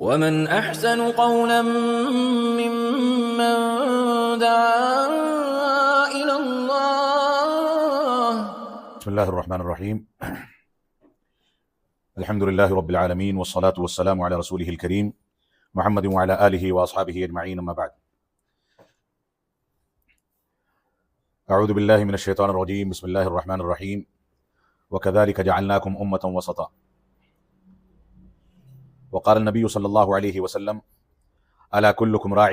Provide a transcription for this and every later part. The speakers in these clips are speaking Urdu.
ومن أحسن قولا ممن دعا إلى الله. بسم الله الرحمن الرحيم. الحمد لله رب العالمين والصلاة والسلام على رسوله الكريم محمد وعلى آله وأصحابه أجمعين. أما بعد، أعوذ بالله من الشيطان الرجيم. بسم الله الرحمن الرحيم. وكذلك جعلناكم أمة وسطا وقال النبي صلى الله عليه وسلم ألا كلكم راع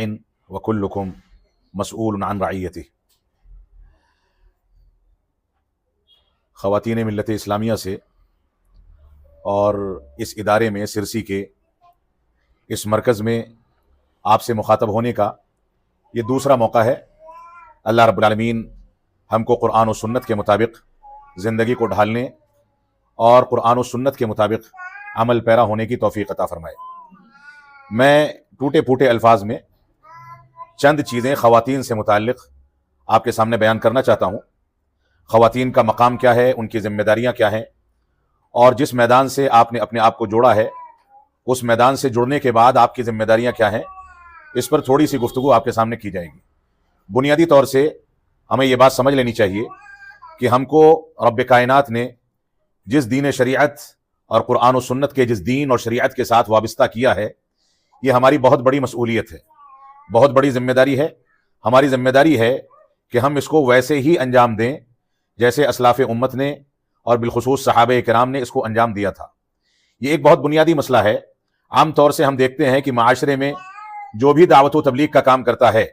وكلكم مسؤول عن رعيته. خواتین ملت اسلامیہ سے اور اس ادارے میں سرسی کے اس مرکز میں آپ سے مخاطب ہونے کا یہ دوسرا موقع ہے. اللہ رب العالمین ہم کو قرآن و سنت کے مطابق زندگی کو ڈھالنے اور قرآن و سنت کے مطابق عمل پیرا ہونے کی توفیق عطا فرمائے. میں ٹوٹے پھوٹے الفاظ میں چند چیزیں خواتین سے متعلق آپ کے سامنے بیان کرنا چاہتا ہوں. خواتین کا مقام کیا ہے، ان کی ذمہ داریاں کیا ہیں، اور جس میدان سے آپ نے اپنے آپ کو جوڑا ہے اس میدان سے جڑنے کے بعد آپ کی ذمہ داریاں کیا ہیں، اس پر تھوڑی سی گفتگو آپ کے سامنے کی جائے گی. بنیادی طور سے ہمیں یہ بات سمجھ لینی چاہیے کہ ہم کو رب کائنات نے جس دین شریعت اور قرآن و سنت کے جس دین اور شریعت کے ساتھ وابستہ کیا ہے، یہ ہماری بہت بڑی مسئولیت ہے، بہت بڑی ذمہ داری ہے. ہماری ذمہ داری ہے کہ ہم اس کو ویسے ہی انجام دیں جیسے اسلاف امت نے اور بالخصوص صحابہ کرام نے اس کو انجام دیا تھا. یہ ایک بہت بنیادی مسئلہ ہے. عام طور سے ہم دیکھتے ہیں کہ معاشرے میں جو بھی دعوت و تبلیغ کا کام کرتا ہے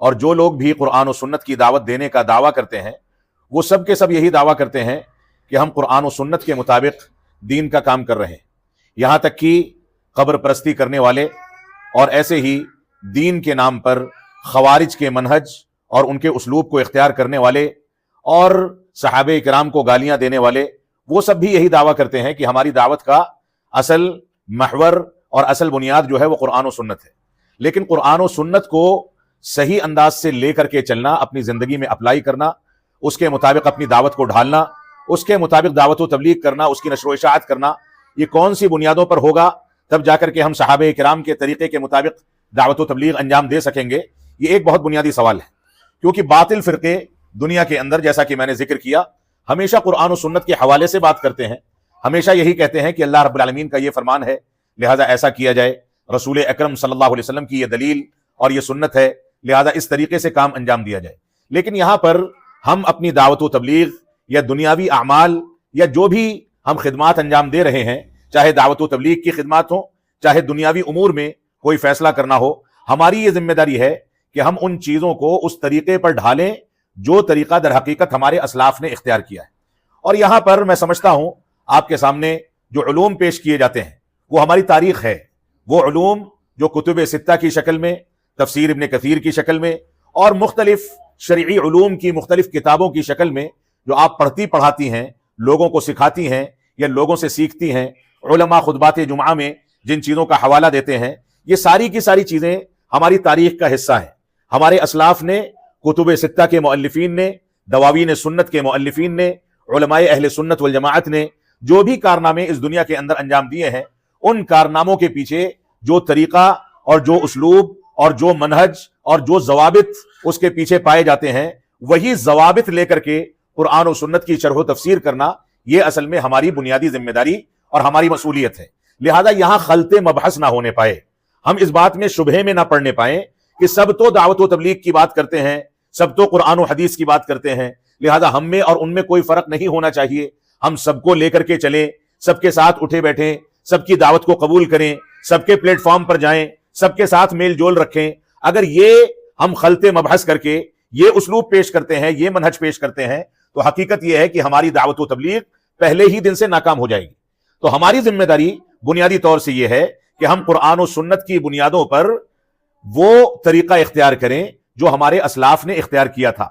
اور جو لوگ بھی قرآن و سنت کی دعوت دینے کا دعویٰ کرتے ہیں، وہ سب کے سب یہی دعویٰ کرتے ہیں کہ ہم قرآن و سنت کے مطابق دین کا کام کر رہے ہیں. یہاں تک کہ قبر پرستی کرنے والے اور ایسے ہی دین کے نام پر خوارج کے منہج اور ان کے اسلوب کو اختیار کرنے والے اور صحابہ کرام کو گالیاں دینے والے، وہ سب بھی یہی دعویٰ کرتے ہیں کہ ہماری دعوت کا اصل محور اور اصل بنیاد جو ہے وہ قرآن و سنت ہے. لیکن قرآن و سنت کو صحیح انداز سے لے کر کے چلنا، اپنی زندگی میں اپلائی کرنا، اس کے مطابق اپنی دعوت کو ڈھالنا، اس کے مطابق دعوت و تبلیغ کرنا، اس کی نشر و اشاعت کرنا، یہ کون سی بنیادوں پر ہوگا تب جا کر کے ہم صحابہ کرام کے طریقے کے مطابق دعوت و تبلیغ انجام دے سکیں گے؟ یہ ایک بہت بنیادی سوال ہے. کیونکہ باطل فرقے دنیا کے اندر، جیسا کہ میں نے ذکر کیا، ہمیشہ قرآن و سنت کے حوالے سے بات کرتے ہیں. ہمیشہ یہی کہتے ہیں کہ اللہ رب العالمین کا یہ فرمان ہے لہذا ایسا کیا جائے، رسول اکرم صلی اللہ علیہ وسلم کی یہ دلیل اور یہ سنت ہے لہذا اس طریقے سے کام انجام دیا جائے. لیکن یہاں پر ہم اپنی دعوت و تبلیغ یا دنیاوی اعمال یا جو بھی ہم خدمات انجام دے رہے ہیں، چاہے دعوت و تبلیغ کی خدمات ہوں، چاہے دنیاوی امور میں کوئی فیصلہ کرنا ہو، ہماری یہ ذمہ داری ہے کہ ہم ان چیزوں کو اس طریقے پر ڈھالیں جو طریقہ در حقیقت ہمارے اسلاف نے اختیار کیا ہے. اور یہاں پر میں سمجھتا ہوں آپ کے سامنے جو علوم پیش کیے جاتے ہیں وہ ہماری تاریخ ہے. وہ علوم جو کتب ستہ کی شکل میں، تفسیر ابن کثیر کی شکل میں اور مختلف شرعی علوم کی مختلف کتابوں کی شکل میں جو آپ پڑھتی پڑھاتی ہیں، لوگوں کو سکھاتی ہیں یا لوگوں سے سیکھتی ہیں، علماء خطبات جمعہ میں جن چیزوں کا حوالہ دیتے ہیں، یہ ساری کی ساری چیزیں ہماری تاریخ کا حصہ ہیں. ہمارے اسلاف نے، کتب ستہ کے مؤلفین نے، دواوین سنت کے مؤلفین نے، علماء اہل سنت والجماعت نے جو بھی کارنامے اس دنیا کے اندر انجام دیے ہیں، ان کارناموں کے پیچھے جو طریقہ اور جو اسلوب اور جو منہج اور جو ضوابط اس کے پیچھے پائے جاتے ہیں، وہی ضوابط لے کر کے قرآن و سنت کی شرح و تفسیر کرنا، یہ اصل میں ہماری بنیادی ذمہ داری اور ہماری مسئولیت ہے. لہذا یہاں خلط مبحث نہ ہونے پائے، ہم اس بات میں شبہے میں نہ پڑنے پائیں کہ سب تو دعوت و تبلیغ کی بات کرتے ہیں، سب تو قرآن و حدیث کی بات کرتے ہیں، لہذا ہم میں اور ان میں کوئی فرق نہیں ہونا چاہیے. ہم سب کو لے کر کے چلیں، سب کے ساتھ اٹھے بیٹھیں، سب کی دعوت کو قبول کریں، سب کے پلیٹ فارم پر جائیں، سب کے ساتھ میل جول رکھیں. اگر یہ ہم خلط مبحث کر کے یہ اسلوب پیش کرتے ہیں، یہ منہج پیش کرتے ہیں، تو حقیقت یہ ہے کہ ہماری دعوت و تبلیغ پہلے ہی دن سے ناکام ہو جائے گی. تو ہماری ذمہ داری بنیادی طور سے یہ ہے کہ ہم قرآن و سنت کی بنیادوں پر وہ طریقہ اختیار کریں جو ہمارے اسلاف نے اختیار کیا تھا،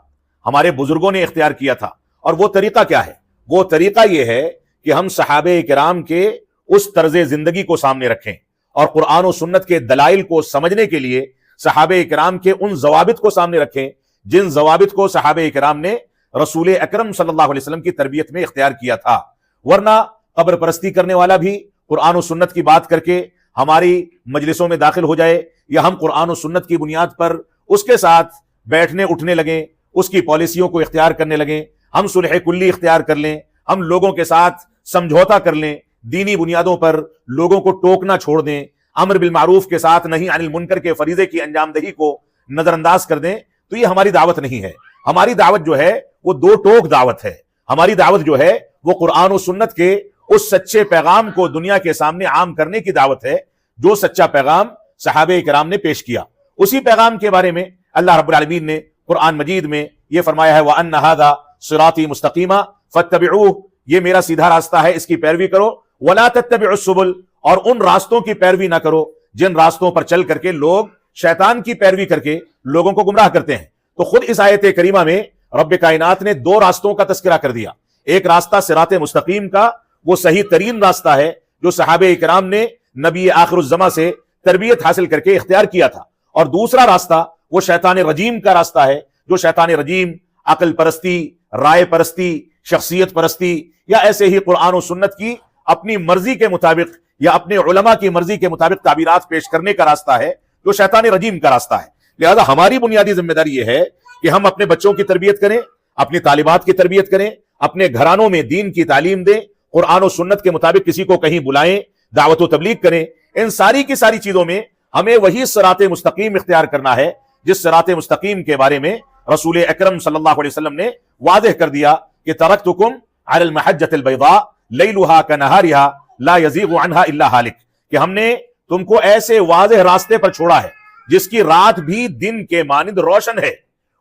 ہمارے بزرگوں نے اختیار کیا تھا. اور وہ طریقہ کیا ہے؟ وہ طریقہ یہ ہے کہ ہم صحابہ کرام کے اس طرز زندگی کو سامنے رکھیں اور قرآن و سنت کے دلائل کو سمجھنے کے لیے صحابہ کرام کے ان ضوابط کو سامنے رکھیں جن ضوابط کو صحابہ کرام نے رسول اکرم صلی اللہ علیہ وسلم کی تربیت میں اختیار کیا تھا. ورنہ قبر پرستی کرنے والا بھی قرآن و سنت کی بات کر کے ہماری مجلسوں میں داخل ہو جائے یا ہم قرآن و سنت کی بنیاد پر اس کے ساتھ بیٹھنے اٹھنے لگیں، اس کی پالیسیوں کو اختیار کرنے لگیں، ہم صلح کلی اختیار کر لیں، ہم لوگوں کے ساتھ سمجھوتا کر لیں، دینی بنیادوں پر لوگوں کو ٹوکنا چھوڑ دیں، امر بالمعروف کے ساتھ نہی عن المنکر کے فریضے کی انجام دہی کو نظر انداز کر دیں، تو یہ ہماری دعوت نہیں ہے۔ ہماری دعوت جو ہے وہ دو ٹوک دعوت ہے۔ ہماری دعوت جو ہے وہ قرآن و سنت کے اس سچے پیغام کو دنیا کے سامنے عام کرنے کی دعوت ہے جو سچا پیغام صحابہ کرام نے پیش کیا۔ اسی پیغام کے بارے میں اللہ رب العالمین نے قرآن مجید میں یہ فرمایا ہے وَأَنَّ هَذَا صِرَاطِي مُسْتَقِيمًا فَاتَّبِعُوهُ، یہ میرا سیدھا راستہ ہے، اس کی پیروی کرو، وَلَا تَتَّبِعُوا السُّبُلَ، اور ان راستوں کی پیروی نہ کرو جن راستوں پر چل کر کے لوگ شیطان کی پیروی کر کے لوگوں کو گمراہ کرتے ہیں۔ تو خود اس آیت کریمہ میں رب کائنات نے دو راستوں کا تذکرہ کر دیا۔ ایک راستہ صراط مستقیم کا، وہ صحیح ترین راستہ ہے جو صحابہ کرام نے نبی آخر الزماں سے تربیت حاصل کر کے اختیار کیا تھا، اور دوسرا راستہ وہ شیطان رجیم کا راستہ ہے جو شیطان رجیم عقل پرستی، رائے پرستی، شخصیت پرستی، یا ایسے ہی قرآن و سنت کی اپنی مرضی کے مطابق یا اپنے علماء کی مرضی کے مطابق تعبیرات پیش کرنے کا راستہ ہے جو شیطان رجیم کا راستہ ہے۔ لہذا ہماری بنیادی ذمہ داری یہ ہے کہ ہم اپنے بچوں کی تربیت کریں، اپنی طالبات کی تربیت کریں، اپنے گھرانوں میں دین کی تعلیم دیں، قرآن و سنت کے مطابق کسی کو کہیں بلائیں، دعوت و تبلیغ کریں۔ ان ساری کی ساری چیزوں میں ہمیں وہی صراط مستقیم اختیار کرنا ہے جس صراط مستقیم کے بارے میں رسول اکرم صلی اللہ علیہ وسلم نے واضح کر دیا کہ ترکتکم علی المحجۃ البیضاء لیلھا کنہارھا لا یزیغ عنہا الا ہالک، کہ ہم نے تم کو ایسے واضح راستے پر چھوڑا ہے جس کی رات بھی دن کے مانند روشن ہے،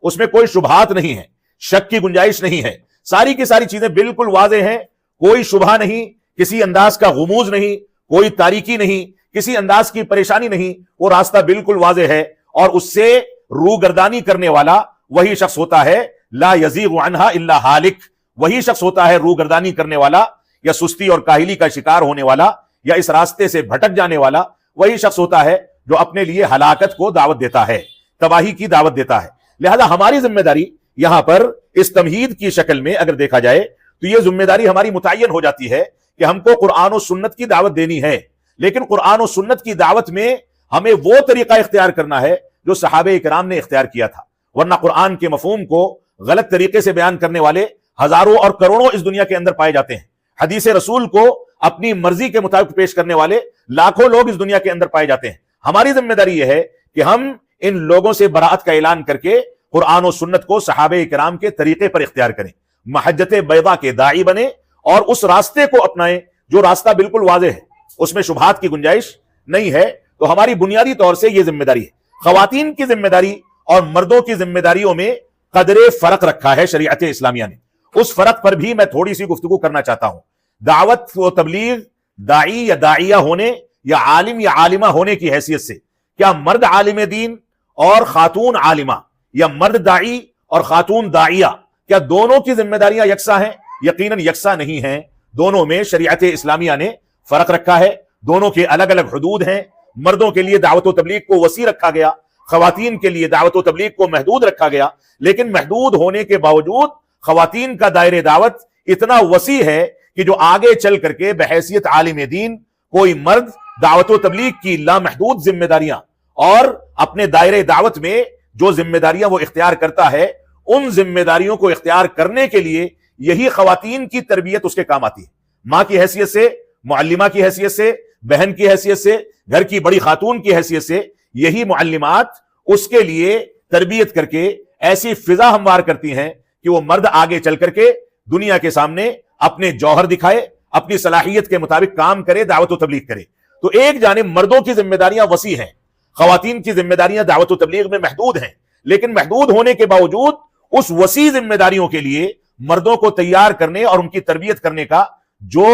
اس میں کوئی شبہات نہیں ہے، شک کی گنجائش نہیں ہے، ساری کی ساری چیزیں بالکل واضح ہیں، کوئی شبہ نہیں، کسی انداز کا غموض نہیں، کوئی تاریکی نہیں، کسی انداز کی پریشانی نہیں، وہ راستہ بالکل واضح ہے، اور اس سے روگردانی کرنے والا وہی شخص ہوتا ہے لا یزیغ عنہا الا ہالک، وہی شخص ہوتا ہے روگردانی کرنے والا یا سستی اور کاہلی کا شکار ہونے والا یا اس راستے سے بھٹک جانے والا، وہی شخص ہوتا ہے جو اپنے لیے ہلاکت کو دعوت دیتا ہے، تباہی کی دعوت دیتا ہے۔ لہذا ہماری ذمہ داری یہاں پر اس تمہید کی شکل میں اگر دیکھا جائے تو یہ ذمہ داری ہماری متعین ہو جاتی ہے کہ ہم کو قرآن و سنت کی دعوت دینی ہے، لیکن قرآن و سنت کی دعوت میں ہمیں وہ طریقہ اختیار کرنا ہے جو صحابہ کرام نے اختیار کیا تھا، ورنہ قرآن کے مفہوم کو غلط طریقے سے بیان کرنے والے ہزاروں اور کروڑوں اس دنیا کے اندر پائے جاتے ہیں، حدیث رسول کو اپنی مرضی کے مطابق پیش کرنے والے لاکھوں لوگ اس دنیا کے اندر پائے جاتے ہیں۔ ہماری ذمہ داری یہ ہے کہ ہم ان لوگوں سے براءت کا اعلان کر کے قرآن و سنت کو صحابہ کرام کے طریقے پر اختیار کریں، محجت بیضاء کے داعی بنیں اور اس راستے کو اپنائیں جو راستہ بالکل واضح ہے، اس میں شبہات کی گنجائش نہیں ہے۔ تو ہماری بنیادی طور سے یہ ذمہ داری ہے۔ خواتین کی ذمہ داری اور مردوں کی ذمہ داریوں میں قدرے فرق رکھا ہے شریعت اسلامیہ نے، اس فرق پر بھی میں تھوڑی سی گفتگو کرنا چاہتا ہوں۔ دعوت و تبلیغ داعی یا داعیہ ہونے یا عالم یا عالمہ ہونے کی حیثیت سے کیا مرد عالم دین اور خاتون عالمہ یا مرد داعی اور خاتون داعیہ کیا دونوں کی ذمہ داریاں یکساں ہیں؟ یقیناً یکساں نہیں ہیں، دونوں میں شریعت اسلامیہ نے فرق رکھا ہے، دونوں کے الگ الگ حدود ہیں۔ مردوں کے لیے دعوت و تبلیغ کو وسیع رکھا گیا، خواتین کے لیے دعوت و تبلیغ کو محدود رکھا گیا، لیکن محدود ہونے کے باوجود خواتین کا دائرہ دعوت اتنا وسیع ہے کہ جو آگے چل کر کے بحیثیت عالم دین کوئی مرد دعوت و تبلیغ کی لامحدود ذمہ داریاں اور اپنے دائرہ دعوت میں جو ذمہ داریاں وہ اختیار کرتا ہے، ان ذمہ داریوں کو اختیار کرنے کے لیے یہی خواتین کی تربیت اس کے کام آتی ہے، ماں کی حیثیت سے، معلمہ کی حیثیت سے، بہن کی حیثیت سے، گھر کی بڑی خاتون کی حیثیت سے، یہی معلمات اس کے لیے تربیت کر کے ایسی فضا ہموار کرتی ہیں کہ وہ مرد آگے چل کر کے دنیا کے سامنے اپنے جوہر دکھائے، اپنی صلاحیت کے مطابق کام کرے، دعوت و تبلیغ کرے۔ تو ایک جانب مردوں کی ذمہ داریاں وسیع ہیں، خواتین کی ذمہ داریاں دعوت و تبلیغ میں محدود ہیں، لیکن محدود ہونے کے باوجود اس وسیع ذمہ داریوں کے لیے مردوں کو تیار کرنے اور ان کی تربیت کرنے کا جو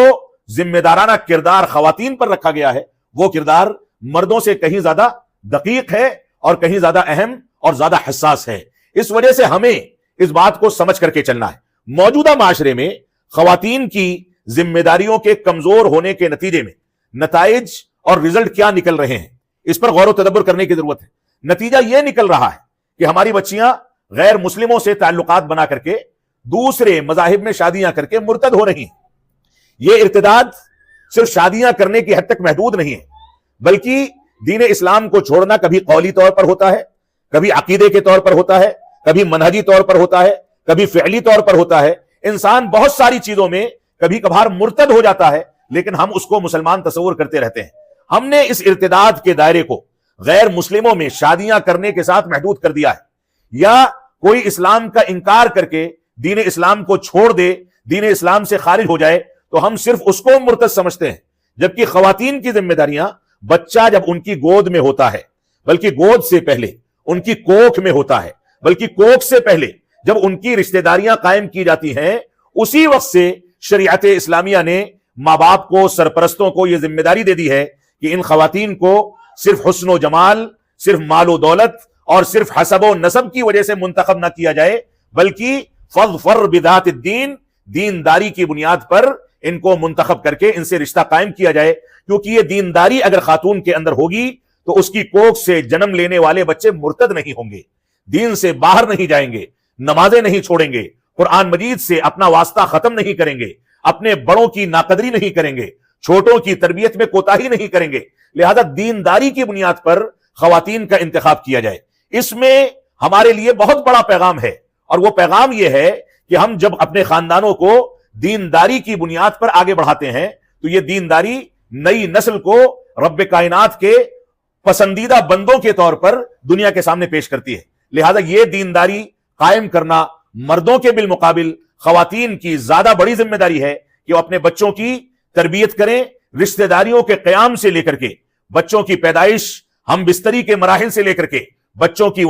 ذمہ دارانہ کردار خواتین پر رکھا گیا ہے، وہ کردار مردوں سے کہیں زیادہ دقیق ہے اور کہیں زیادہ اہم اور زیادہ حساس ہے۔ اس وجہ سے ہمیں اس بات کو سمجھ کر کے چلنا ہے۔ موجودہ معاشرے میں خواتین کی ذمہ داریوں کے کمزور ہونے کے نتیجے میں نتائج اور رزلٹ کیا نکل رہے ہیں، اس پر غور و تدبر کرنے کی ضرورت ہے۔ نتیجہ یہ نکل رہا ہے کہ ہماری بچیاں غیر مسلموں سے تعلقات بنا کر کے دوسرے مذاہب میں شادیاں کر کے مرتد ہو رہی ہیں۔ یہ ارتداد صرف شادیاں کرنے کی حد تک محدود نہیں ہے، بلکہ دین اسلام کو چھوڑنا کبھی قولی طور پر ہوتا ہے، کبھی عقیدے کے طور پر ہوتا ہے، کبھی منہجی طور پر ہوتا ہے، کبھی فعلی طور پر ہوتا ہے۔ انسان بہت ساری چیزوں میں کبھی کبھار مرتد ہو جاتا ہے، لیکن ہم اس کو مسلمان تصور کرتے رہتے ہیں۔ ہم نے اس ارتداد کے دائرے کو غیر مسلموں میں شادیاں کرنے کے ساتھ محدود کر دیا ہے، یا کوئی اسلام کا انکار کر کے دین اسلام کو چھوڑ دے، دین اسلام سے خارج ہو جائے تو ہم صرف اس کو مرتد سمجھتے ہیں، جبکہ خواتین کی ذمہ داریاں بچہ جب ان کی گود میں ہوتا ہے، بلکہ گود سے پہلے ان کی کوکھ میں ہوتا ہے، بلکہ کوکھ سے پہلے جب ان کی رشتہ داریاں قائم کی جاتی ہیں، اسی وقت سے شریعت اسلامیہ نے ماں باپ کو، سرپرستوں کو یہ ذمہ داری دے دی ہے کہ ان خواتین کو صرف حسن و جمال، صرف مال و دولت اور صرف حسب و نسب کی وجہ سے منتخب نہ کیا جائے، بلکہ فاظفر بذات الدین، دینداری کی بنیاد پر ان کو منتخب کر کے ان سے رشتہ قائم کیا جائے، کیونکہ یہ دینداری اگر خاتون کے اندر ہوگی تو اس کی کوکھ سے جنم لینے والے بچے مرتد نہیں ہوں گے، دین سے باہر نہیں جائیں گے، نمازیں نہیں چھوڑیں گے، قرآن مجید سے اپنا واسطہ ختم نہیں کریں گے، اپنے بڑوں کی ناقدری نہیں کریں گے، چھوٹوں کی تربیت میں کوتاہی نہیں کریں گے۔ لہذا دینداری کی بنیاد پر خواتین کا انتخاب کیا جائے۔ اس میں ہمارے لیے بہت بڑا پیغام ہے، اور وہ پیغام یہ ہے کہ ہم جب اپنے خاندانوں کو دینداری کی بنیاد پر آگے بڑھاتے ہیں تو یہ دینداری نئی نسل کو رب کائنات کے پسندیدہ بندوں کے طور پر دنیا کے سامنے پیش کرتی ہے۔ لہذا یہ دینداری قائم کرنا مردوں کے بالمقابل خواتین کی زیادہ بڑی ذمہ داری ہے کہ وہ اپنے بچوں کی تربیت کریں، رشتہ داریوں کے قیام سے لے کر کے، بچوں کی پیدائش، ہم بستری کے مراحل سے لے کر کے، بچوں کی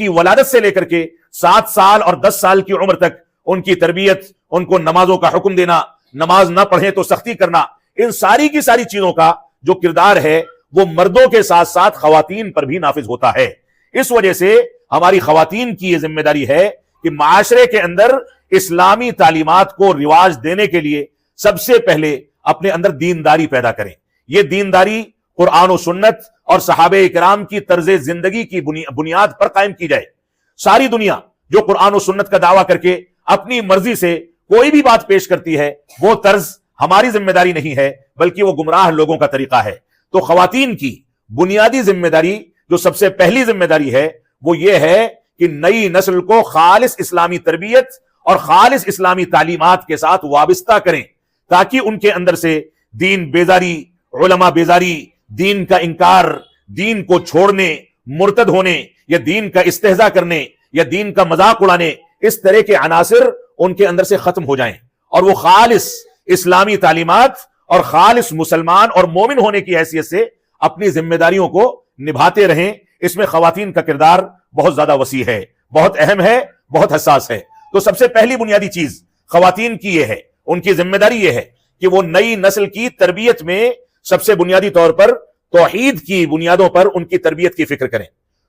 ولادت سے لے کر کے 7 سال اور 10 سال کی عمر تک ان کی تربیت، ان کو نمازوں کا حکم دینا، نماز نہ پڑھیں تو سختی کرنا، ان ساری کی ساری چیزوں کا جو کردار ہے وہ مردوں کے ساتھ ساتھ خواتین پر بھی نافذ ہوتا ہے۔ اس وجہ سے ہماری خواتین کی یہ ذمہ داری ہے کہ معاشرے کے اندر اسلامی تعلیمات کو رواج دینے کے لیے سب سے پہلے اپنے اندر دینداری پیدا کریں۔ یہ دینداری قرآن و سنت اور صحابہ کرام کی طرز زندگی کی بنیاد پر قائم کی جائے۔ ساری دنیا جو قرآن و سنت کا دعویٰ کر کے اپنی مرضی سے کوئی بھی بات پیش کرتی ہے، وہ طرز ہماری ذمہ داری نہیں ہے، بلکہ وہ گمراہ لوگوں کا طریقہ ہے۔ تو خواتین کی بنیادی ذمہ داری، جو سب سے پہلی ذمہ داری ہے، وہ یہ ہے کہ نئی نسل کو خالص اسلامی تربیت اور خالص اسلامی تعلیمات کے ساتھ وابستہ کریں، تاکہ ان کے اندر سے دین بیزاری، علماء بیزاری، دین کا انکار، دین کو چھوڑنے، مرتد ہونے یا دین کا استہزاء کرنے یا دین کا مذاق اڑانے، اس طرح کے عناصر ان کے اندر سے ختم ہو جائیں، اور وہ خالص اسلامی تعلیمات اور خالص مسلمان اور مومن ہونے کی حیثیت سے اپنی ذمہ داریوں کو نبھاتے رہیں۔ اس میں خواتین کا کردار بہت زیادہ وسیع ہے، بہت اہم ہے، بہت حساس ہے۔ تو سب سے پہلی بنیادی چیز خواتین کی یہ ہے، ان کی ذمہ داری یہ ہے کہ وہ نئی نسل کی تربیت میں سب سے بنیادی طور پر توحید کی بنیادوں پر ان کی تربیت کی فکر کریں۔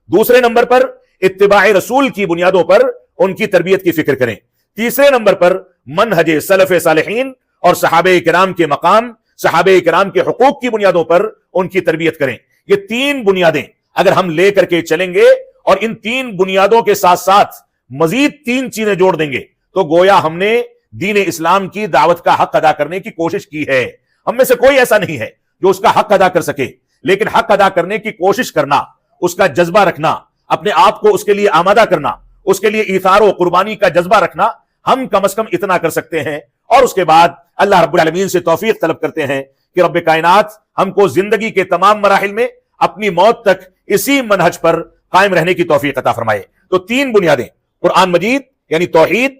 دوسرے نمبر پر اتباع رسول کی بنیادوں پر ان کی تربیت کی فکر کریں۔ تیسرے نمبر پر منہج سلف صالحین اور صحابہ کرام کے مقام، صحابہ کرام کے حقوق کی بنیادوں پر ان کی تربیت کریں۔ یہ 3 بنیادیں اگر ہم لے کر کے چلیں گے اور ان 3 بنیادوں کے ساتھ ساتھ مزید 3 چیزیں جوڑ دیں گے تو گویا ہم نے دین اسلام کی دعوت کا حق ادا کرنے کی کوشش کی ہے۔ ہم میں سے کوئی ایسا نہیں ہے جو اس کا حق ادا کر سکے، لیکن حق ادا کرنے کی کوشش کرنا، اس کا جذبہ رکھنا، اپنے آپ کو اس کے لیے آمادہ کرنا، اس کے لیے ایثار و قربانی کا جذبہ رکھنا، ہم کم از کم اتنا کر سکتے ہیں۔ اور اس کے بعد اللہ رب العالمین سے توفیق طلب کرتے ہیں کہ رب کائنات ہم کو زندگی کے تمام مراحل میں اپنی موت تک اسی منہج پر قائم رہنے کی توفیق عطا فرمائے۔ تو 3 بنیادیں، قرآن مجید یعنی توحید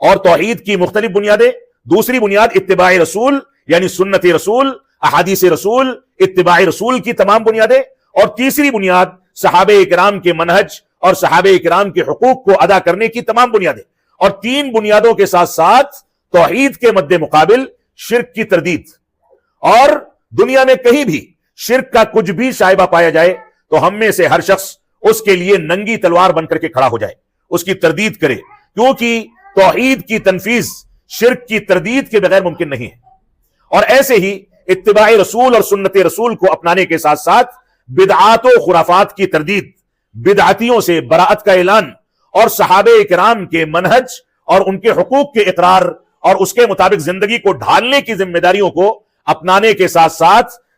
اور توحید کی مختلف بنیادیں، دوسری بنیاد اتباع رسول یعنی سنت رسول، احادیث رسول، اتباع رسول کی تمام بنیادیں، اور تیسری بنیاد صحابہ کرام کے منہج اور صحابہ کرام کے حقوق کو ادا کرنے کی تمام بنیادیں۔ اور 3 بنیادوں کے ساتھ ساتھ توحید کے مد مقابل شرک کی تردید، اور دنیا میں کہیں بھی شرک کا کچھ بھی شائبہ پایا جائے تو ہم میں سے ہر شخص اس کے لیے ننگی تلوار بن کر کے کھڑا ہو جائے، اس کی تردید کرے، کیونکہ توحید کی تنفیذ شرک کی تردید کے بغیر ممکن نہیں ہے۔ اور ایسے ہی اتباع رسول اور سنت رسول کو اپنانے کے ساتھ ساتھ بدعات و خرافات کی تردید، بدعتیوں سے براءت کا اعلان، اور صحابہ کرام کے منہج اور ان کے حقوق کے اقرار اور اس کے مطابق زندگی کو ڈھالنے کی ذمہ داریوں کو اپنانے کے ساتھ ساتھ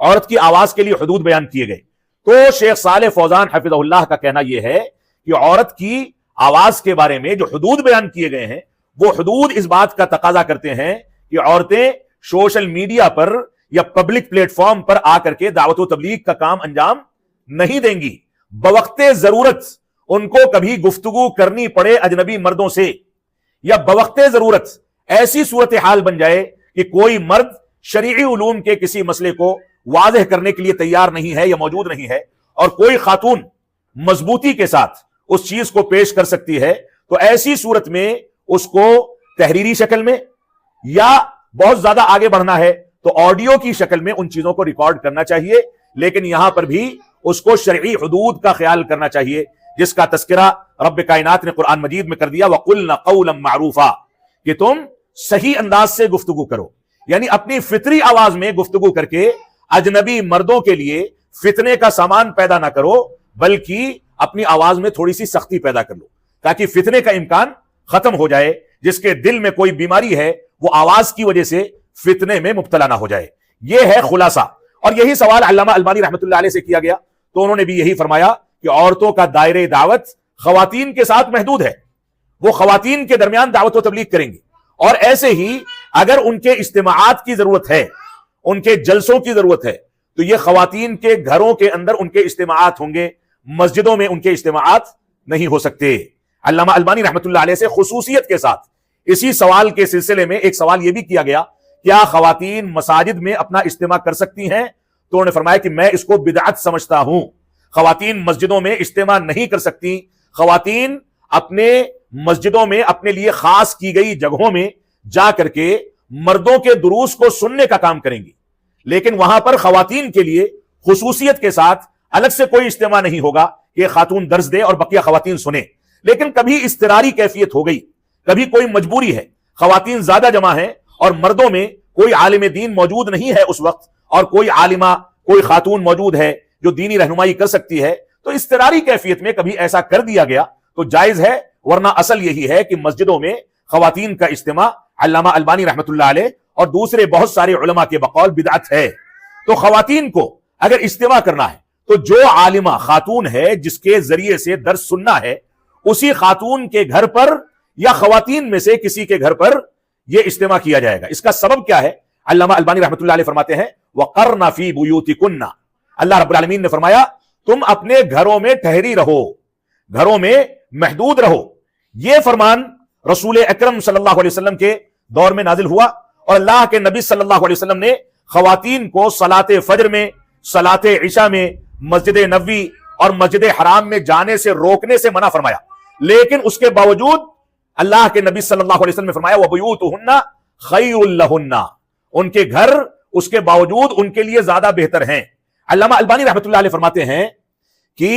عورت کی آواز کے لیے حدود بیان کیے گئے. تو شیخ صالح فوزان حفظہ اللہ کا کہنا یہ ہے کہ عورت کی آواز کے بارے میں جو حدود بیان کیے گئے ہیں وہ حدود اس بات کا تقاضا کرتے ہیں کہ عورتیں سوشل میڈیا پر یا پبلک پلیٹ فارم پر آ کر کے دعوت و تبلیغ کا کام انجام نہیں دیں گی. بوقت ضرورت ان کو کبھی گفتگو کرنی پڑے اجنبی مردوں سے، یا بوقت ضرورت ایسی صورتحال بن جائے کہ کوئی مرد شرعی علوم کے کسی مسئلے کو واضح کرنے کے لیے تیار نہیں ہے یا موجود نہیں ہے، اور کوئی خاتون مضبوطی کے ساتھ اس چیز کو پیش کر سکتی ہے، تو ایسی صورت میں اس کو تحریری شکل میں یا بہت زیادہ آگے بڑھنا ہے تو آڈیو کی شکل میں ان چیزوں کو ریکارڈ کرنا چاہیے. لیکن یہاں پر بھی اس کو شرعی حدود کا خیال کرنا چاہیے، جس کا تذکرہ رب کائنات نے قرآن مجید میں کر دیا، وَقُلْنَ قَوْلًا مَعْرُوفًا، کہ تم صحیح انداز سے گفتگو کرو، یعنی اپنی فطری آواز میں گفتگو کر کے اجنبی مردوں کے لیے فتنے کا سامان پیدا نہ کرو، بلکہ اپنی آواز میں تھوڑی سی سختی پیدا کر لو تاکہ فتنے کا امکان ختم ہو جائے. جس کے دل میں کوئی بیماری ہے وہ آواز کی وجہ سے فتنے میں مبتلا نہ ہو جائے. یہ ہے خلاصہ. اور یہی سوال علامہ البانی رحمۃ اللہ علیہ سے کیا گیا تو انہوں نے بھی یہی فرمایا کہ عورتوں کا دائرہ دعوت خواتین کے ساتھ محدود ہے، وہ خواتین کے درمیان دعوت و تبلیغ کریں گی. اور ایسے ہی اگر ان کے اجتماعات کی ضرورت ہے، ان کے جلسوں کی ضرورت ہے، تو یہ خواتین کے گھروں کے اندر ان کے اجتماعات ہوں گے، مسجدوں میں ان کے اجتماعات نہیں ہو سکتے. علامہ البانی رحمۃ اللہ علیہ سے خصوصیت کے ساتھ اسی سوال کے سلسلے میں ایک سوال یہ بھی کیا گیا، کیا خواتین مساجد میں اپنا اجتماع کر سکتی ہیں؟ تو انہوں نے فرمایا کہ میں اس کو بدعت سمجھتا ہوں. خواتین مسجدوں میں اجتماع نہیں کر سکتی. خواتین اپنے مسجدوں میں اپنے لیے خاص کی گئی جگہوں میں جا کر کے مردوں کے دروس کو سننے کا کام کریں گی، لیکن وہاں پر خواتین کے لیے خصوصیت کے ساتھ الگ سے کوئی اجتماع نہیں ہوگا کہ خاتون درس دے اور بقیہ خواتین سنیں. لیکن کبھی اضطراری کیفیت ہو گئی، کبھی کوئی مجبوری ہے، خواتین زیادہ جمع ہیں اور مردوں میں کوئی عالم دین موجود نہیں ہے اس وقت، اور کوئی عالمہ، کوئی خاتون موجود ہے جو دینی رہنمائی کر سکتی ہے، تو اضطراری کیفیت میں کبھی ایسا کر دیا گیا تو جائز ہے. ورنہ اصل یہی ہے کہ مسجدوں میں خواتین کا اجتماع علامہ البانی رحمۃ اللہ علیہ اور دوسرے بہت سارے علماء کے بقول بدعت ہے. تو خواتین کو اگر اجتماع کرنا ہے تو جو عالمہ خاتون ہے جس کے ذریعے سے درس سننا ہے، اسی خاتون کے گھر پر یا خواتین میں سے کسی کے گھر پر یہ اجتماع کیا جائے گا. اس کا سبب کیا ہے؟ علامہ البانی رحمۃ اللہ علیہ فرماتے ہیں وَقَرْنَ فِي بُيُوتِكُنَّ، اللہ رب العالمین نے فرمایا تم اپنے گھروں میں ٹھہری رہو، گھروں میں محدود رہو. یہ فرمان رسول اکرم صلی اللہ علیہ وسلم کے دور میں نازل ہوا، اور اللہ کے نبی صلی اللہ علیہ وسلم نے خواتین کو صلاۃ فجر میں، صلاۃ عشاء میں، مسجد نبوی اور مسجد حرام میں جانے سے روکنے سے منع فرمایا. لیکن اس کے باوجود اللہ کے نبی صلی اللہ علیہ وسلم نے فرمایا وَبُيُوتُهُنَّ خَيْرٌ لَهُنَّ، ان کے گھر اس کے باوجود ان کے لیے زیادہ بہتر ہیں. علامہ البانی رحمۃ اللہ علیہ فرماتے ہیں کہ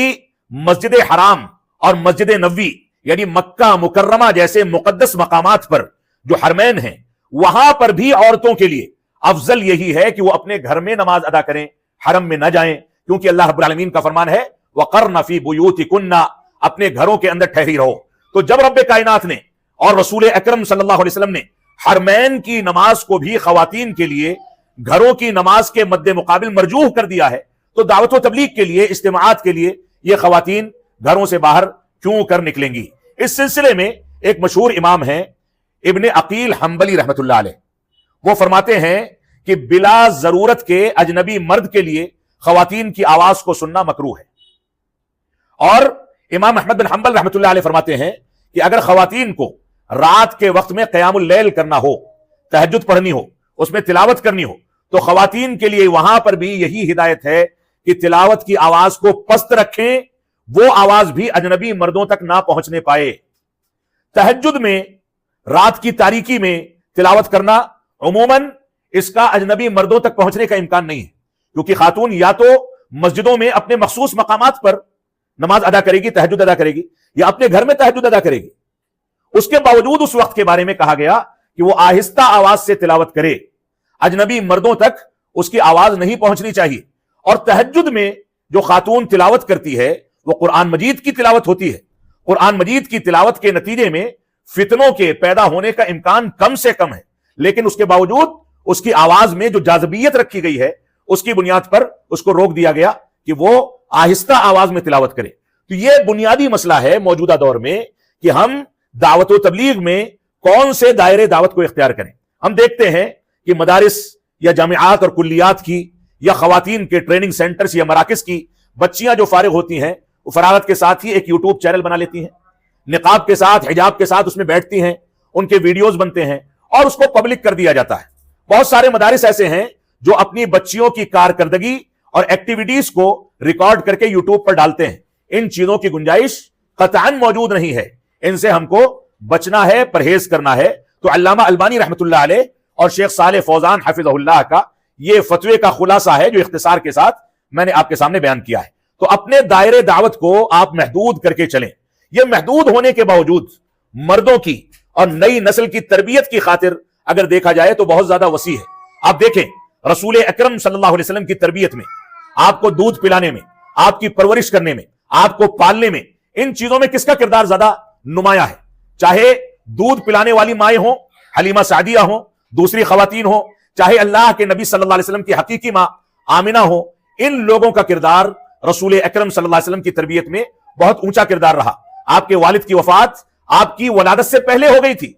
مسجد حرام اور مسجد نبوی یعنی مکہ مکرمہ جیسے مقدس مقامات پر جو حرمین ہیں، وہاں پر بھی عورتوں کے لیے افضل یہی ہے کہ وہ اپنے گھر میں نماز ادا کریں، حرم میں نہ جائیں، کیونکہ اللہ رب العالمین کا فرمان ہے وَقَرْنَ فِي بُيُوتِكُنَّ، اپنے گھروں کے اندر ٹھہری رہو. تو جب رب کائنات نے اور رسول اکرم صلی اللہ علیہ وسلم نے حرمین کی نماز کو بھی خواتین کے لیے گھروں کی نماز کے مد مقابل مرجوح کر دیا ہے، تو دعوت و تبلیغ کے لیے، اجتماعات کے لیے یہ خواتین گھروں سے باہر کیوں کر نکلیں گی؟ اس سلسلے میں ایک مشہور امام ہیں ابن عقیل حنبلی رحمۃ اللہ علیہ، وہ فرماتے ہیں کہ بلا ضرورت کے اجنبی مرد کے لیے خواتین کی آواز کو سننا مکروہ ہے. اور امام احمد بن حنبل رحمۃ اللہ علیہ فرماتے ہیں کہ اگر خواتین کو رات کے وقت میں قیام اللیل کرنا ہو، تہجد پڑھنی ہو، اس میں تلاوت کرنی ہو، تو خواتین کے لیے وہاں پر بھی یہی ہدایت ہے کہ تلاوت کی آواز کو پست رکھیں، وہ آواز بھی اجنبی مردوں تک نہ پہنچنے پائے. تہجد میں رات کی تاریکی میں تلاوت کرنا عموماً اس کا اجنبی مردوں تک پہنچنے کا امکان نہیں ہے، کیونکہ خاتون یا تو مسجدوں میں اپنے مخصوص مقامات پر نماز ادا کرے گی، تہجد ادا کرے گی، یا اپنے گھر میں تہجد ادا کرے گی. اس کے باوجود اس وقت کے بارے میں کہا گیا کہ وہ آہستہ آواز سے تلاوت کرے، اجنبی مردوں تک اس کی آواز نہیں پہنچنی چاہیے. اور تہجد میں جو خاتون تلاوت کرتی ہے وہ قرآن مجید کی تلاوت ہوتی ہے. قرآن مجید کی تلاوت کے نتیجے میں فتنوں کے پیدا ہونے کا امکان کم سے کم ہے، لیکن اس کے باوجود اس کی آواز میں جو جاذبیت رکھی گئی ہے اس کی بنیاد پر اس کو روک دیا گیا کہ وہ آہستہ آواز میں تلاوت کرے۔ تو یہ بنیادی مسئلہ ہے موجودہ دور میں کہ ہم دعوت و تبلیغ میں کون سے دائرے دعوت کو اختیار کریں۔ ہم دیکھتے ہیں کہ مدارس یا جامعات اور کلیات کی یا خواتین کے ٹریننگ سینٹرز یا مراکز کی بچیاں جو فارغ ہوتی ہیں وہ فراغت کے ساتھ ہی ایک یوٹیوب چینل بنا لیتی ہیں، نقاب کے ساتھ حجاب کے ساتھ اس میں بیٹھتی ہیں، ان کے ویڈیوز بنتے ہیں اور اس کو پبلک کر دیا جاتا ہے۔ بہت سارے مدارس ایسے ہیں جو اپنی بچیوں کی کارکردگی اور ایکٹیویٹیز کو ریکارڈ کر کے یوٹیوب پر ڈالتے ہیں۔ ان چیزوں کی گنجائش قطعاً موجود نہیں ہے، ان سے ہم کو بچنا ہے، پرہیز کرنا ہے۔ تو علامہ البانی رحمۃ اللہ علیہ اور شیخ صالح فوزان حفظہ اللہ کا یہ فتوے کا خلاصہ ہے جو اختصار کے ساتھ میں نے آپ کے سامنے بیان کیا ہے۔ تو اپنے دائرے دعوت کو آپ محدود کر کے چلیں۔ یہ محدود ہونے کے باوجود مردوں کی اور نئی نسل کی تربیت کی خاطر اگر دیکھا جائے تو بہت زیادہ وسیع ہے۔ آپ دیکھیں رسول اکرم صلی اللہ علیہ وسلم کی تربیت میں، آپ کو دودھ پلانے میں، آپ کی پرورش کرنے میں، آپ کو پالنے میں، ان چیزوں میں کس کا کردار زیادہ نمایاں ہے؟ چاہے دودھ پلانے والی مائیں ہوں، حلیمہ سعدیہ ہوں، دوسری خواتین ہوں، چاہے اللہ کے نبی صلی اللہ علیہ وسلم کی حقیقی ماں آمنہ ہو، ان لوگوں کا کردار رسول اکرم صلی اللہ علیہ وسلم کی تربیت میں بہت اونچا کردار رہا۔ آپ کے والد کی وفات آپ کی ولادت سے پہلے ہو گئی تھی۔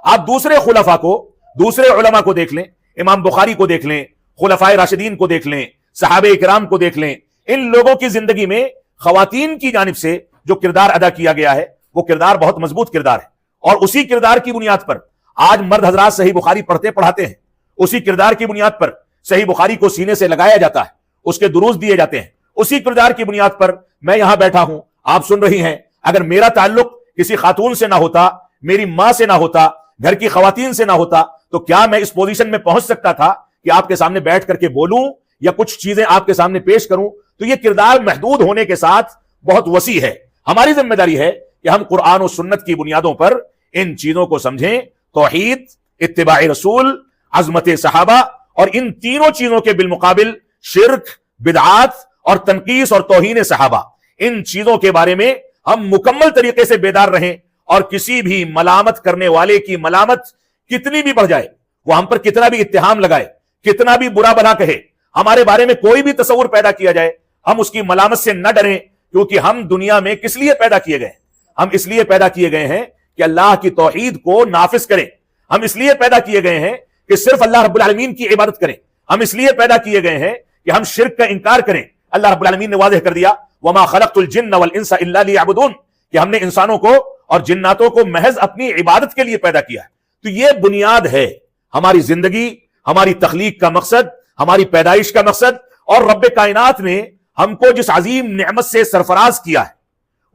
آپ دوسرے خلفاء کو، دوسرے علماء کو دیکھ لیں، امام بخاری کو دیکھ لیں، خلفائے راشدین کو دیکھ لیں، صحابہ اکرام کو دیکھ لیں، ان لوگوں کی زندگی میں خواتین کی جانب سے جو کردار ادا کیا گیا ہے وہ کردار بہت مضبوط کردار ہے، اور اسی کردار کی بنیاد پر آج مرد حضرات صحیح بخاری پڑھتے پڑھاتے ہیں، اسی کردار کی بنیاد پر صحیح بخاری کو سینے سے لگایا جاتا ہے، اس کے دروس دیے جاتے ہیں، اسی کردار کی بنیاد پر میں یہاں بیٹھا ہوں، آپ سن رہی ہیں۔ اگر میرا تعلق کسی خاتون سے نہ ہوتا، میری ماں سے نہ ہوتا، گھر کی خواتین سے نہ ہوتا، تو کیا میں اس پوزیشن میں پہنچ سکتا تھا کہ آپ کے سامنے بیٹھ کر کے بولوں یا کچھ چیزیں آپ کے سامنے پیش کروں؟ تو یہ کردار محدود ہونے کے ساتھ بہت وسیع ہے۔ ہماری ذمہ داری ہے کہ ہم قرآن و سنت کی بنیادوں پر ان چیزوں کو سمجھیں، توحید، اتباع رسول، عظمت صحابہ، اور ان تینوں چیزوں کے بالمقابل شرک، بدعات اور تنقیص اور توہین صحابہ، ان چیزوں کے بارے میں ہم مکمل طریقے سے بیدار رہیں، اور کسی بھی ملامت کرنے والے کی ملامت کتنی بھی بڑھ جائے، وہ ہم پر کتنا بھی اتہام لگائے، کتنا بھی برا بھلا کہے، ہمارے بارے میں کوئی بھی تصور پیدا کیا جائے، ہم اس کی ملامت سے نہ ڈریں، کیونکہ ہم دنیا میں کس لیے پیدا کیے گئے ہیں؟ ہم اس لیے پیدا کیے گئے ہیں کہ اللہ کی توحید کو نافذ کریں۔ ہم اس لیے پیدا کیے گئے ہیں کہ صرف اللہ رب العالمین کی عبادت کریں۔ ہم اس لیے پیدا کیے گئے ہیں کہ ہم شرک کا انکار کریں۔ اللہ رب العالمین نے واضح کر دیا، وَمَا خَلَقْتُ الْجِنَّ وَالْإِنسَ إِلَّا لِيَعْبُدُونَ، کہ ہم نے انسانوں کو اور جناتوں کو محض اپنی عبادت کے لیے پیدا کیا ہے۔ تو یہ بنیاد ہے ہماری زندگی، ہماری تخلیق کا مقصد، ہماری پیدائش کا مقصد، اور رب کائنات نے ہم کو جس عظیم نعمت سے سرفراز کیا ہے،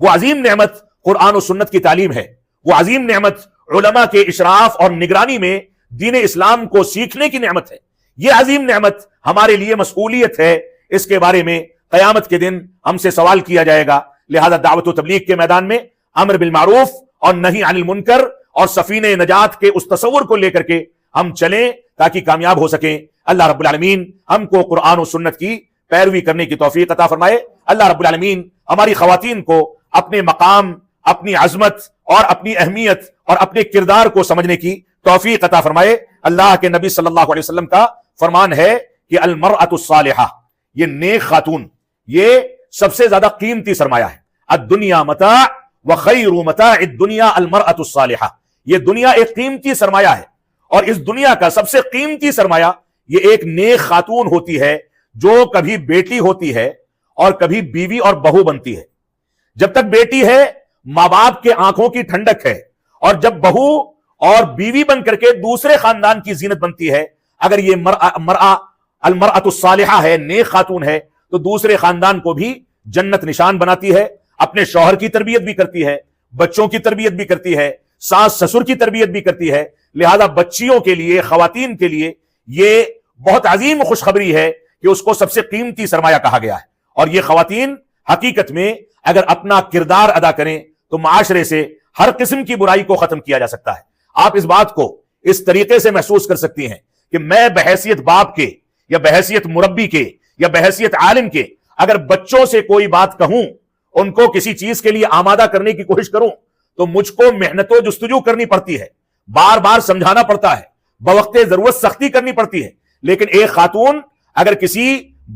وہ عظیم نعمت قرآن و سنت کی تعلیم ہے، وہ عظیم نعمت علماء کے اشراف اور نگرانی میں دین اسلام کو سیکھنے کی نعمت ہے۔ یہ عظیم نعمت ہمارے لیے مسئولیت ہے، اس کے بارے میں قیامت کے دن ہم سے سوال کیا جائے گا۔ لہذا دعوت و تبلیغ کے میدان میں امر بالمعروف اور نہی عن المنکر اور سفینہ نجات کے اس تصور کو لے کر کے ہم چلیں تاکہ کامیاب ہو سکیں۔ اللہ رب العالمین ہم کو قرآن و سنت کی پیروی کرنے کی توفیق عطا فرمائے۔ اللہ رب العالمین ہماری خواتین کو اپنے مقام، اپنی عظمت اور اپنی اہمیت اور اپنے کردار کو سمجھنے کی توفیق عطا فرمائے۔ اللہ کے نبی صلی اللہ علیہ وسلم کا فرمان ہے کہ المرأۃ الصالحہ، یہ نیک خاتون، یہ سب سے زیادہ قیمتی سرمایہ ہے۔ الدنیا متاع وخیر متاع الدنیا المرأۃ الصالحہ، یہ دنیا ایک قیمتی سرمایہ ہے، اور اس دنیا کا سب سے قیمتی سرمایہ یہ ایک نیک خاتون ہوتی ہے جو کبھی بیٹی ہوتی ہے اور کبھی بیوی اور بہو بنتی ہے۔ جب تک بیٹی ہے ماں باپ کے آنکھوں کی ٹھنڈک ہے، اور جب بہو اور بیوی بن کر کے دوسرے خاندان کی زینت بنتی ہے، اگر یہ المرأۃ الصالحہ ہے، نیک خاتون ہے، تو دوسرے خاندان کو بھی جنت نشان بناتی ہے، اپنے شوہر کی تربیت بھی کرتی ہے، بچوں کی تربیت بھی کرتی ہے، ساس سسر کی تربیت بھی کرتی ہے۔ لہذا بچیوں کے لیے، خواتین کے لیے یہ بہت عظیم خوشخبری ہے کہ اس کو سب سے قیمتی سرمایہ کہا گیا ہے۔ اور یہ خواتین حقیقت میں اگر اپنا کردار ادا کریں تو معاشرے سے ہر قسم کی برائی کو ختم کیا جا سکتا ہے۔ آپ اس بات کو اس طریقے سے محسوس کر سکتی ہیں کہ میں بحیثیت باپ کے یا بحیثیت مربی کے یا بحیثیت عالم کے اگر بچوں سے کوئی بات کہوں، ان کو کسی چیز کے لیے آمادہ کرنے کی کوشش کروں، تو مجھ کو محنت و جستجو کرنی پڑتی ہے، بار بار سمجھانا پڑتا ہے، بوقت ضرورت سختی کرنی پڑتی ہے۔ لیکن ایک خاتون اگر کسی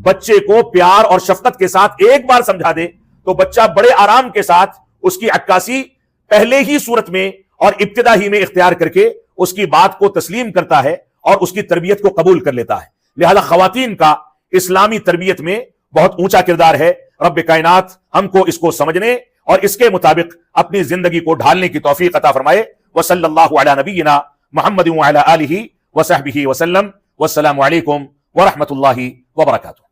بچے کو پیار اور شفقت کے ساتھ ایک بار سمجھا دے تو بچہ بڑے آرام کے ساتھ اس کی عکاسی پہلے ہی صورت میں اور ابتدا ہی میں اختیار کر کے اس کی بات کو تسلیم کرتا ہے اور اس کی تربیت کو قبول کر لیتا ہے. لہذا خواتین کا اسلامی تربیت میں بہت اونچا کردار ہے. رب کائنات ہم کو اس کو سمجھنے اور اس کے مطابق اپنی زندگی کو ڈھالنے کی توفیق عطا فرمائے. وصلی اللہ علی نبینا محمد وعلی آلہ وصحبہ وسلم. والسلام علیکم ورحمۃ اللہ وبرکاتہ.